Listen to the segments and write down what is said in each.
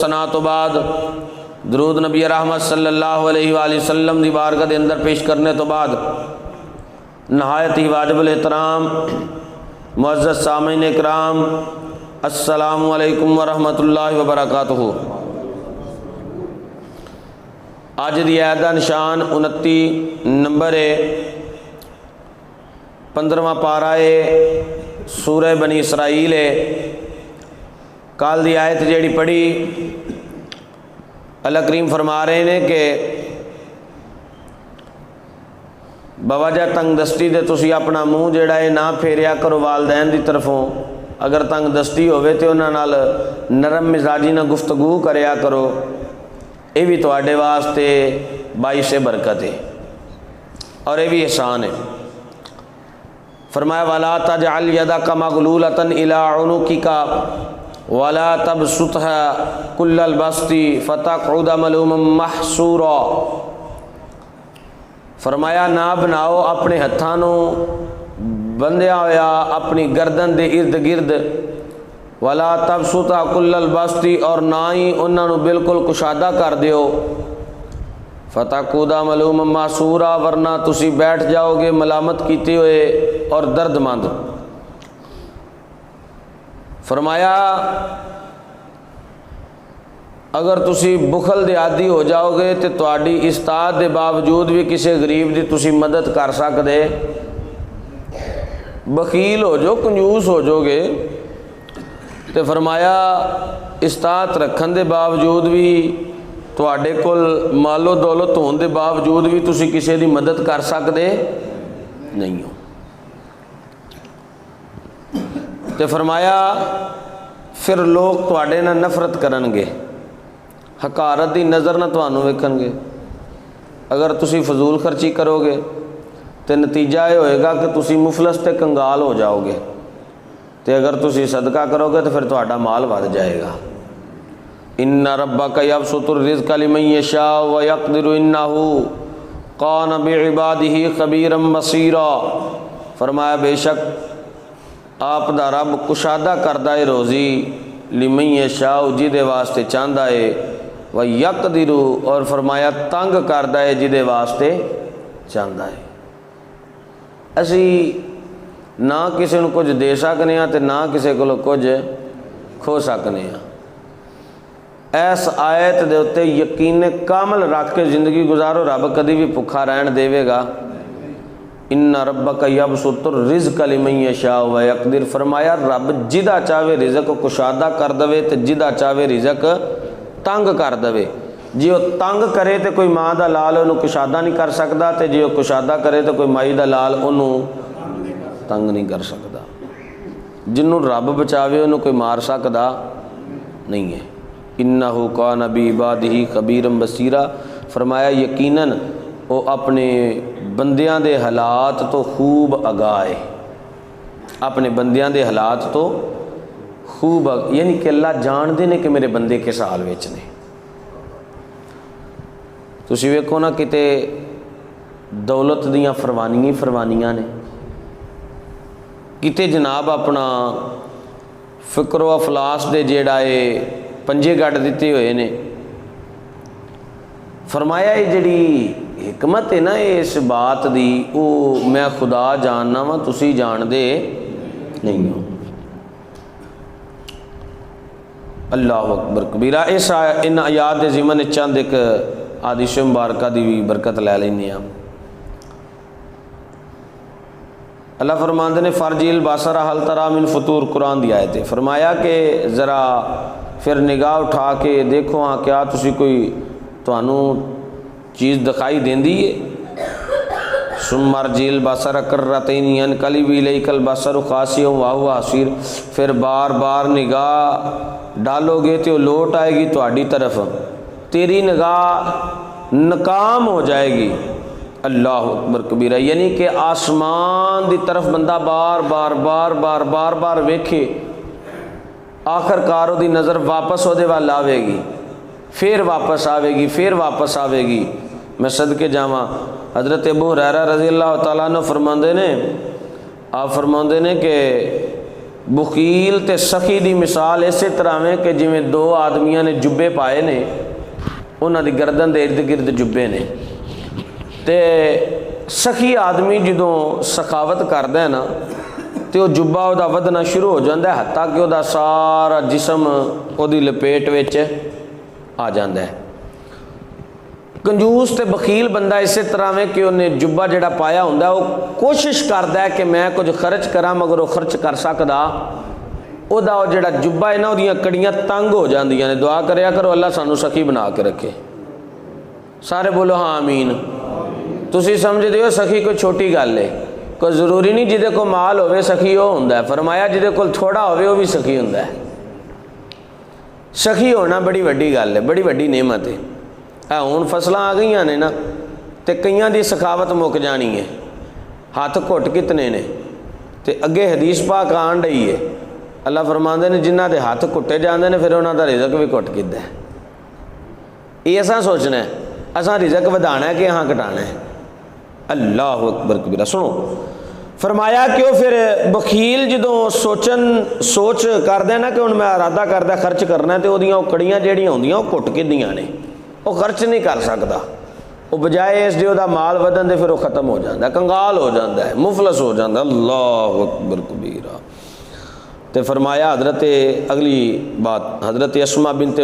सना तो बाद दरूद नबी रहमत सल्लल्लाहु अलैहि वसल्लम दी बारगाह दे अंदर पेश करने तो बाद नहायत ही वाजिबुल एहतराम मुअज़्ज़ज़ सामीन इकराम अस्सलामु अलैकुम व रहमतुल्लाहि व बरकातुहू। अज दी आयत दा निशान 29 नंबर है, 15वां पारा है, सूरह बनी इसराइल है। कल दी आयत जेड़ी पढ़ी अल्लाह करीम फरमा रहे हैं कि बवजह तंग दस्ती दे तुसी अपना मूँह जेड़ा है ना फेरिया करो वालदैन दी तरफों। अगर तंग दस्ती होवे तो उन्हां नाल नरम मिजाजी ना गुफ्तगू करया करो, ये भी तुहाडे वास्ते बाइसे बरकत है और ये भी एहसान है। फरमाया वला तजअल यदका मगलूलतन इला उनुकिका वला तबसुतहा कुल्लल बस्ती फतक़उद मलूमम महसूरा। फरमाया ना बनाओ अपने हत्थां नूं बंधिया होया अपनी गर्दन दे इर्द गिर्द, वला तबसुतहा कुल्लल बस्ती और ना ही उन्होंने बिल्कुल कुशादा कर दियो, फतक़उद मलूमम महसूरा वरना तुसी बैठ जाओगे मलामत कीते हुए और दर्दमंद। फरमाया अगर तुसी बुखल दे आदी हो जाओगे तो तुहाडी इस्ताद के बावजूद भी किसी गरीब की तुसी मदद कर सकते। बखील हो जो कंजूस हो जाओगे तो फरमाया इस्ताद रखन के बावजूद भी तुहाडे कोल मालो दौलत होने के बावजूद भी तुसी किसी की मदद कर सकते नहीं हो। तो फरमाया फिर लोग तुहाडे नाल नफरत करनगे, हकारत की नज़र ना तुहानू वेखणगे। अगर तुसी फजूल खर्ची करोगे तो नतीजा ये होएगा कि तुसी मुफलस ते कंगाल हो जाओगे, तो अगर तुसी सदका करोगे तो फिर तुहाडा माल वध जाएगा। इन्ना रब्बका यबसुतुर रिज़्क़ लिमन यशाअ व यक़दिरु इन्नहु कान बिइबादिही खबीरम बसीरा। फरमाया बेशक आप दा रब कुशादा करदा है रोज़ी लिमन यशाअ जिदे वास्ते चाहता है, व यक़दिरु और फरमाया तंग करदा है जिदे वास्ते चाहता है। असी ना किसी को कुछ दे सकने तो ना किसी को कुछ खो सकने। इस आयत दे उत्ते यकीन कामल रख के जिंदगी गुजारो, रब कभी भी भुखा रहन देवेगा। इन्ना रब्बका यबसुतुर रिज़्क़ लिमन यशाअ व यक़दिर। फरमाया रब जिदा चाहे रिज़क कुशादा कर दवे तो जिदा चाहे रिज़क तंग कर दवे। जे वह तंग करे तो कोई माँ का लाल उन्होंने कुशादा नहीं कर सकता, तो जे वह कुशादा करे तो कोई माई का लाल उन्होंने तंग नहीं कर सकता। जिन्हों रब बचावे उन्होंने कोई मार सकता नहीं है। इन्नहु कान बिइबादिही खबीरम बसीरा। फरमाया यकीनन वो अपने बंदियां दे हालात तो खूब आगाह है, अपने बंदियां दे हालात तो खूब यानी कि अल्लाह जानते ने कि मेरे बंदे किस हाल विच ने। तुसी वेखो ना किते दौलत दियां फरवानियां ने, किते जनाब अपना फिक्रो अफलास दे जेड़ा है पंजे गढ़ दिते हुए ने। फरमाया ये जिहड़ी हिकमत है ना इस बात दी, वो मैं खुदा जानना वा तुसी जानदे नहीं हो। अल्लाह अकबर कबीरा। इस इन आयात दे ज़िमन चंद एक आदिश मुबारक की भी बरकत लै लैने। अल्लाह फरमाते ने फरजील बासरा हल तरा मिन फतूर। कुरान दी आयत है। फरमाया कि ज़रा फिर निगाह उठा के देखो हाँ क्या तुसी कोई तुहानू चीज़ दिखाई देंदी है। सुमरजील बसर करतैन कली भी लई कल बसर खासी वाहु हसीर। फिर बार बार निगाह डालोगे तो लौट आएगी तुहाडी तरफ, तेरी निगाह नाकाम हो जाएगी। अल्लाह अकबर कबीरा। यानी कि आसमान की तरफ बंदा बार बार बार बार बार बार वेखे, आखिरकार उसकी नज़र वापस वो वाल आवेगी, फिर वापस आवेगी, फिर वापस आवेगी। मैं सदके जावा हज़रत अबू हुरैरा रज़ी अल्लाह तआला अन्हु फरमाते ने, आप फरमाते ने कि बखील ते सखी दी मिसाल इस तरह में कि जिमें दो आदमियों ने जुब्बे पाए ने, उन्हां दी गर्दन दे इर्द गिर्द जुब्बे ने, ते सखी आदमी जदों सखावत करदा है ना तो जुब्बा उहदा वधना शुरू हो जाता है, हत्ता कि उहदा सारा जिसम उहदी लपेट विच आ जाता है। कंजूस ते बखील बंदा इस तरह में कि उन्हें जुब्बा जिहड़ा पाया हुंदा वो कोशिश करता है कि मैं कुछ खर्च करा, मगर वो खर्च कर सकदा, उहदा वो जिहड़ा जुब्बा है ना उहदियां कड़ियां तंग हो जांदियां ने। दुआ करया करो अल्लाह सानू सखी बना के रखे। सारे बोलो हाँ आमीन। तुसी समझदे हो सखी कोई छोटी गल है, कोई जरूरी नहीं जिहदे को माल होवे सखी वो हुंदा है। फरमाया जिहदे कोल थोड़ा होवे वो भी सखी हुंदा है। सखी होना बड़ी वड्डी गल है, बड़ी वड्डी नेमत है। हुण फसलां आ गई ने ना, तो कईयां दी सखावत मुक जानी है, हाथ घुट कितने ने, तो अगे हदीस पाक आन रही है, अल्लाह फरमांदे ने जिन्हां दे हाथ घुटे जाते हैं फिर उन्हां दा रिज़क भी घुट किद्दा है। ये असां सोचना है असां रिज़क वधाना है कि हाँ घटाना है। अल्लाह अकबर कबीरा। सुनो फरमाया कि वो फिर बखील जदों सोच करदा ना कि हुण मैं इरादा करदा खर्च करना है, तो वो कड़ियां जिहड़ियां हुंदियां वो घुट किदियां ने, वो खर्च नहीं कर सकता। वो बजाए इस जो माल वधन दे फिर वो ख़त्म हो जाता है, कंगाल हो जाता है, मुफलस हो जाता है। अल्लाह अकबर कबीरा। तो फरमाया हज़रत अगली बात हज़रत अस्मा बिनते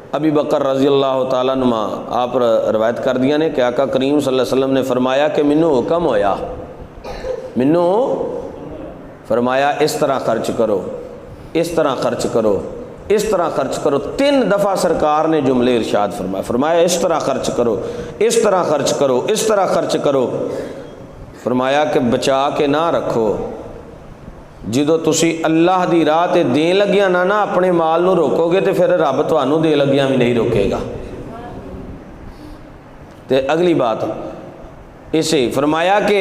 अबी बकर रज़ी अल्लाह तआला अन्हुमा आप रवायत कर दिया ने कि आका करीम सल्लल्लाहु अलैहि वसल्लम ने फरमाया कि मैनू हुक्म होया, मैनू फरमाया इस तरह खर्च करो, इस तरह खर्च करो, इस तरह खर्च करो। 3 दफ़ा सरकार ने जुमले इरशाद फरमाया। फरमाया इस तरह खर्च करो, इस तरह खर्च करो, इस तरह खर्च करो। फरमाया कि बचा के ना रखो, जो तुसी अल्लाह की राह ते देन लगिया ना अपने माल नूं रोकोगे तो फिर रब तुहानू दे लगिया भी नहीं रोकेगा। तो अगली बात इसे फरमाया कि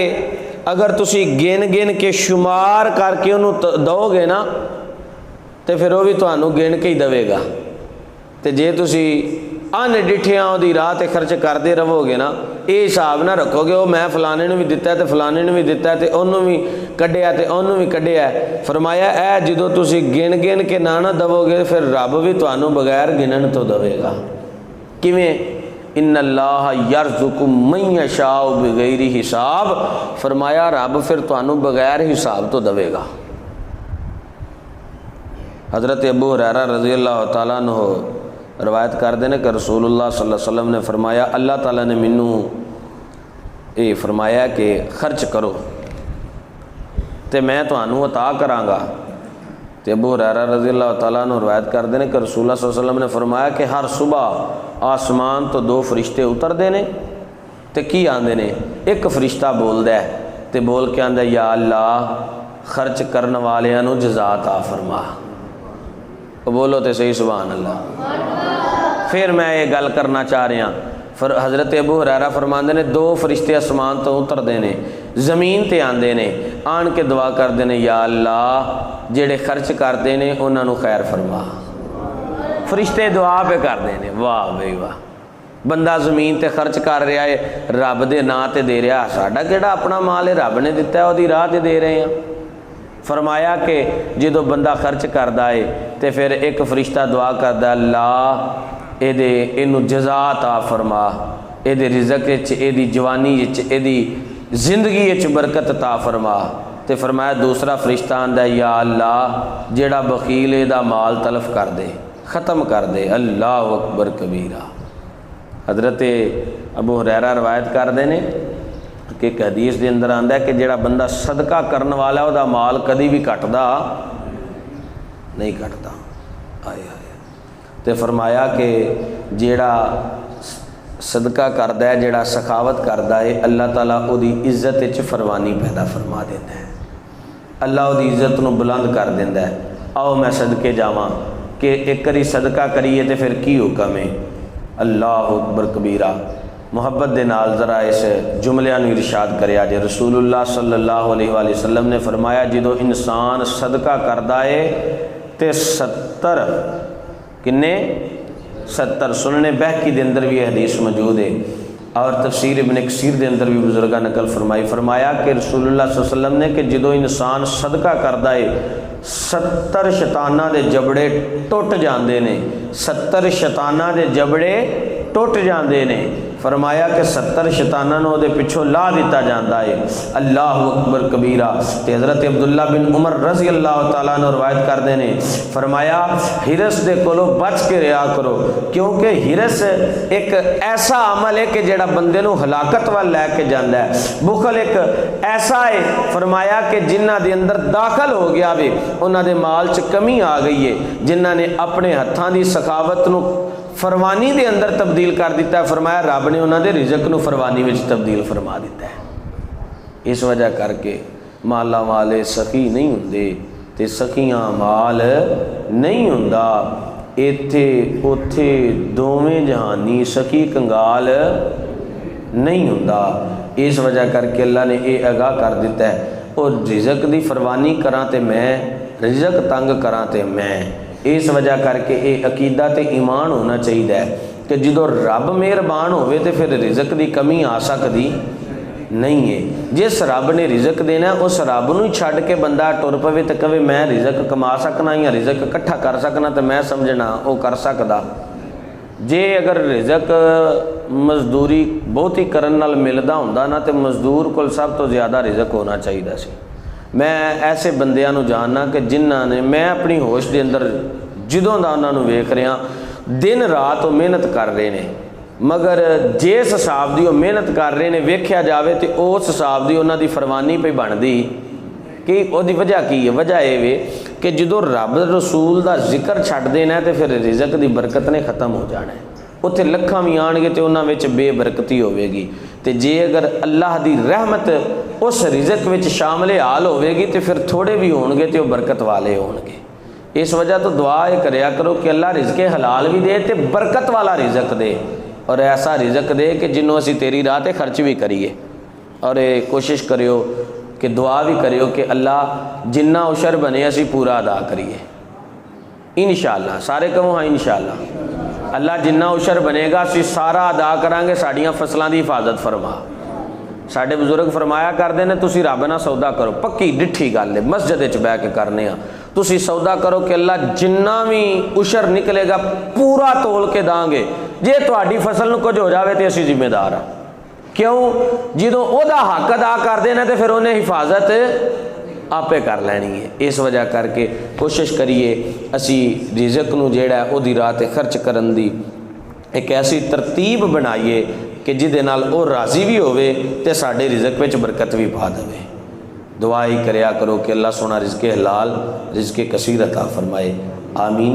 अगर तुसी गिन के शुमार करके उन्होंने दोगे ना तो फिर वो भी तुहानू गिन के ही देगा। तो जे तुसी अनडिठिया उहदी राह ते खर्च करते रहोगे ना, ये हिसाब ना रखोगे वो मैं फलाने भी दिता है तो फलाने भी दिता है तो उन्होंने भी कढ़िया तो उन्होंने भी कढ़िया। फरमाया ऐ जो तुसी गिन के ना दवोगे फिर रब भी तुहानू बगैर गिनन तो देगा। किवें इन्नल्लाह यरज़ुकु मन यशाउ बिगैरि हिसाब। फरमाया रब फिर तुहानू बगैर हिसाब तो देगा। हज़रत अबू हुरैरा रज़ी अल्लाह तआला अन्हु रवायत करते हैं कि रसूलुल्लाह सल्लल्लाहु अलैहि वसल्लम ने फरमाया अल्लाह ताला ने मैनू ये फरमाया कि खर्च करो तो मैं तुहानू अता करांगा। तो अबू हुरैरा रज़ी अल्लाह तआला अन्हु रवायत करते हैं कि रसूलुल्लाह सल्लल्लाहु अलैहि वसल्लम ने फरमाया कि हर सुबह आसमान तो 2 फरिश्ते उतरते हैं तो की आंदे ने, एक फरिश्ता बोलता है तो बोल के आंदा या अल्लाह खर्च करने वालियां नू जज़ा अता फरमा। बोलो तो सही सुभान अल्लाह। फिर मैं ये गल करना चाह रहा फिर हज़रत अबू हुरैरा फरमाते ने 2 फरिश्ते आसमान तो उतरते हैं, ज़मीन ते आंदे ने, आन के दुआ करते हैं या अल्लाह जेड़े खर्च करते हैं उन्होंने खैर फरमा। फरिश्ते दुआ पे करते हैं। वाह बई वाह। बंदा ज़मीन ते खर्च कर रहा है, रब के नाँ ते दे रहा, साडा किहड़ा अपना माल है, रब ने दिता है, उहदी राह ते दे रहे हैं। फरमाया कि जो बंदा खर्च करता है तो फिर एक फरिश्ता दुआ करता अल्लाह इनू जज़ा अता फरमा, ये रिज़क ये जवानी ये जिंदगी बरकत अता फरमा। तो फरमाया दूसरा फरिश्ता आंदा या अल्लाह जेड़ा बखील इहदा माल तलफ कर दे, ख़त्म कर दे। अल्लाह अकबर कबीरा। हज़रत अबू हुरैरा रवायत करते हैं कि एक हदीस के अंदर आंदा है कि जेड़ा बंदा सदका करने वाला वह माल कभी भी घटदा नहीं घटता। आए आए तो फरमाया कि जेड़ा सदका करदा है, जेड़ा सखावत करदा है, अल्लाह ताला उहदी इज्जत विच फरमानी पैदा फरमा देता है, अल्लाह उहदी इज्जत नूं बुलंद कर देंदा है। आओ मैं सदके जावां कि एक करी सदका करिए तो फिर की हुक्म है। अल्लाह अकबर कबीरा। मुहब्बत दे नाल ज़रा इस जुमलियां नूं इरशाद करिया जे रसूलुल्लाह सल्लल्लाहु अलैहि वसल्लम ने फरमाया जो इंसान सदका करदा है तो 70 किन्ने 70 सुनने बहकी दे अंदर भी हदीस मौजूद है और तफसीर इब्न कसीर दे अंदर भी बुजुर्गा नकल फरमाया कि रसूलुल्लाह सल्लल्लाहु अलैहि वसल्लम ने कि जो इंसान सदका करदा है 70 शैतानां दे जबड़े टुट जाते ने, 70 शैतानां दे जबड़े टुट जाते ने। फरमाया कि 70 शैतानां नूं उहदे पिछों ला दिता जाता है। अल्लाह अकबर कबीरा। तो हज़रत अब्दुल्ला बिन उमर रज़ी अल्लाह तआला अन्हु रवायत करते हैं, फरमाया हिरस दे कोलों बच के रहा करो, क्योंकि हिरस एक ऐसा अमल है कि जिहड़ा बंदे नूं हलाकत वाल लैके जांदा है। बुखल एक ऐसा है फरमाया कि जिन्हां दे अंदर दाखल हो गया वे उन्हां दे माल च कमी आ गई है, जिन्हां ने अपने हत्थां दी सखावत नूं फरवानी दे अंदर तब्दील कर दिता है। फरमाया रब ने उन्होंने रिजक नूं फरवानी में तब्दील फरमा दिता है। इस वजह करके माला वाले सखी नहीं हुंदे ते सखियां माल नहीं हुंदा। इत्थे उत्थे दोवें जहानी सखी कंगाल नहीं हुंदा। इस वजह करके अल्लाह ने ये आगाह कर दिता है, और रिजक दी फरवानी करा तो मैं, रिजक तंग करा तो मैं। इस वजह करके ये अकीदा ते ईमान होना चाहिए कि जो रब मेहरबान होवे तो फिर रिजक की कमी आ सकती नहीं है। जिस रब ने रिजक देना उस रब नूं छड्ड के बंदा टुर पवे तो कहे मैं रिजक कमा सकना या रिजक इकट्ठा कर सकना, तो मैं समझना वो कर सकता। जे अगर रिजक मजदूरी बहुत ही करन नाल मिलदा हुंदा ना, तो मजदूर कोल सब तो ज़्यादा रिजक होना चाहिए सी। मैं ऐसे बंदियां नूं जानना कि जिन्हां ने, मैं अपनी होश के अंदर जदों दा उन्हां नूं वेख रहा, दिन रात वो मेहनत कर रहे हैं, मगर जिस हिसाब की वो मेहनत कर रहे हैं वेख्या जाए तो उस हिसाब की उन्हां दी फरमानी पे बनती कि उसकी वजह की है। वजह यह वे कि जो रब रसूल का जिक्र छड्ड देना तो फिर रिजक की बरकत ने खत्म हो जाना है। उत्थे लखां भी आउणगे तो उन्हां विच बेबरकती होवेगी। तो जे अगर अल्लाह की रहमत उस रिजक विच शामिल हाल होवेगी तो फिर थोड़े भी होणगे तो बरकत वाले होणगे। इस वजह तो दुआ ये करया करो कि अल्लाह रिजके हलाल भी दे तो बरकत वाला रिजक दे, और ऐसा रिजक दे कि जिन्हों असी तेरी राह ते खर्च भी करिए। और ये कोशिश करियो कि दुआ भी करियो कि अल्लाह जिन्ना उशर बने असी पूरा अदा करिए। इंशाअल्लाह सारे कहो हाँ इंशाअल्लाह। अल्लाह जिन्ना उशर बनेगा असी सारा अदा करांगे। साड़ियाँ फसलों की हिफाजत फरमा। साडे बजुर्ग फरमाया करते हैं, तुसी रब नाल सौदा करो, पक्की डिठी गल है, मस्जिद विच बैठ के करने आ। तुसी सौदा करो कि अल्लाह जिन्ना भी उशर निकलेगा पूरा तोल के दांगे। जे तुहाडी फसल नूं कुछ हो जाए तो असी जिम्मेदार हाँ। क्यों? जो ओदा हक अदा कर देना तो फिर उन्हें हिफाजत आपे कर लैनी है। इस वजह करके कोशिश करिए असी रिजक नूं जिहड़ा ओदी राह ते खर्च करन दी एक ऐसी तरतीब बनाइए कि जिहदे नाल वो राज़ी भी होवे ते साडे रिजक विच बरकत भी पा देवे। दुआ ही करया करो कि अल्लाह सोना रिज़्क़े हलाल रिज़्क़े कसीर अता फरमाए। आमीन।